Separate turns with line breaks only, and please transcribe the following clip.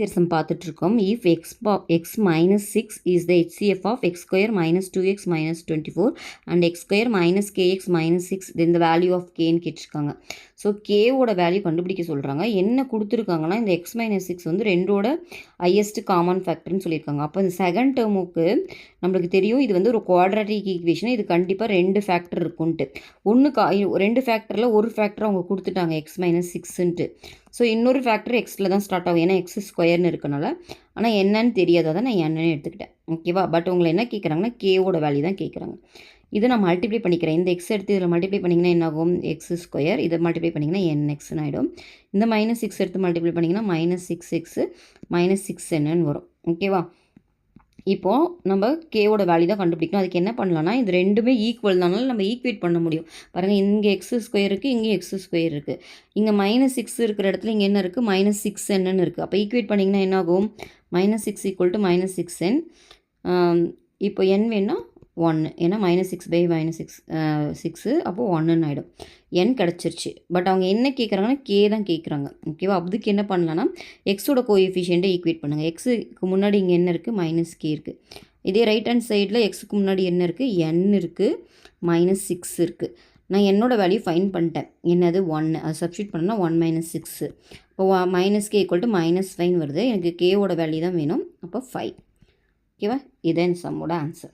Some பார்த்துட்ருக்கோம். If x minus 6 is the HCF of x square minus 2x minus 24 and x square minus k x minus 6 then the value of கேன்னு கேட்டிருக்காங்க. So கேவோட value கண்டுபிடிக்க சொல்கிறாங்க. என்ன கொடுத்துருக்காங்கன்னா இந்த X minus 6 வந்து ரெண்டோட ஹையஸ்ட் காமன் ஃபேக்டர்னு சொல்லியிருக்காங்க. அப்போ இந்த செகண்ட் டேர்முக்கு நம்மளுக்கு தெரியும் இது வந்து ஒரு குவாட்ராட்டிக் ஈக்குவேஷன். இது கண்டிப்பாக 2 ஃபேக்டர் இருக்குன்ட்டு. ரெண்டு ஃபேக்டரில் ஒரு ஃபேக்டர் அவங்க கொடுத்துட்டாங்க எக்ஸ் மைனஸ் 6ன்ட்டு. ஸோ இன்னொரு ஃபேக்டர் எக்ஸில் தான் ஸ்டார்ட் ஆகும், ஏன்னா எக்ஸ் ஸ்கொயர்னு இருக்கனால. ஆனால் என்னன்னு தெரியாது, அதை நான் என்னன்னு எடுத்துக்கிட்டேன். ஓகேவா? பட் உங்களை என்ன கேட்குறாங்கன்னா கேவோட வேல்யூ தான் கேட்குறாங்க. இதை நான் மல்டிப்ளை பண்ணிக்கிறேன். இந்த எக்ஸ் எடுத்து இதில் மல்டிப்ளை பண்ணிங்கன்னா என்ன ஆகும்? X square. இதை மல்டிப்ளை பண்ணிங்கன்னா என்எக்ஸ்னு ஆகிடும். இந்த மைனஸ் 6 எடுத்து மல்டிப்ளை பண்ணிங்கன்னா மைனஸ் 6x மைனஸ் 6nன்னு வரும். ஓகேவா? இப்போது நம்ம கேவோட வேல்யூ தான் கண்டுபிடிக்கணும். அதுக்கு என்ன பண்ணலாம்னா இது ரெண்டுமே ஈக்குவல் தானால நம்ம ஈக்குவேட் பண்ண முடியும். பாருங்கள், இங்கே எக்ஸ் ஸ்கொயர் இருக்குது, இங்கே எக்ஸ் ஸ்கொயர் இருக்குது. இங்கே மைனஸ் 6 இருக்கிற இடத்துல இங்கே என்ன இருக்குது? மைனஸ் 6nன்னு இருக்குது. அப்போ ஈக்குவேட் பண்ணிங்கன்னா என்ன ஆகும்? Minus 6 equal to minus 6n. இப்போ n வேணா 1, ஏன்னா மைனஸ் 6 பை மைனஸ் 6 அப்போது 1ன்னு ஆகிடும். n கிடச்சிருச்சு. பட் அவங்க என்ன கேட்குறாங்கன்னா கே தான் கேட்குறாங்க. ஓகேவா? அதுக்கு என்ன பண்ணலான்னா எக்ஸோட கோஎஃபிஷியண்ட்டை ஈக்குவேட் பண்ணுங்கள். எக்ஸுக்கு முன்னாடி இங்கே என்ன இருக்குது? மைனஸ் கே இருக்குது. இதே ரைட் ஹேண்ட் சைடில் எக்ஸுக்கு முன்னாடி என்ன இருக்குது? n இருக்குது, மைனஸ் 6 இருக்குது. நான் என்னோடய வேல்யூ ஃபைன் பண்ணிட்டேன். என்னது? 1. அது சப்ஸ்டியூட் பண்ணால் 1 மைனஸ் 6. இப்போ minus K equal to minus 5 வருது. எனக்கு கேவோட வேல்யூ தான் வேணும். அப்போ 5. ஓகேவா? இதான் சம்மோட ஆன்சர்.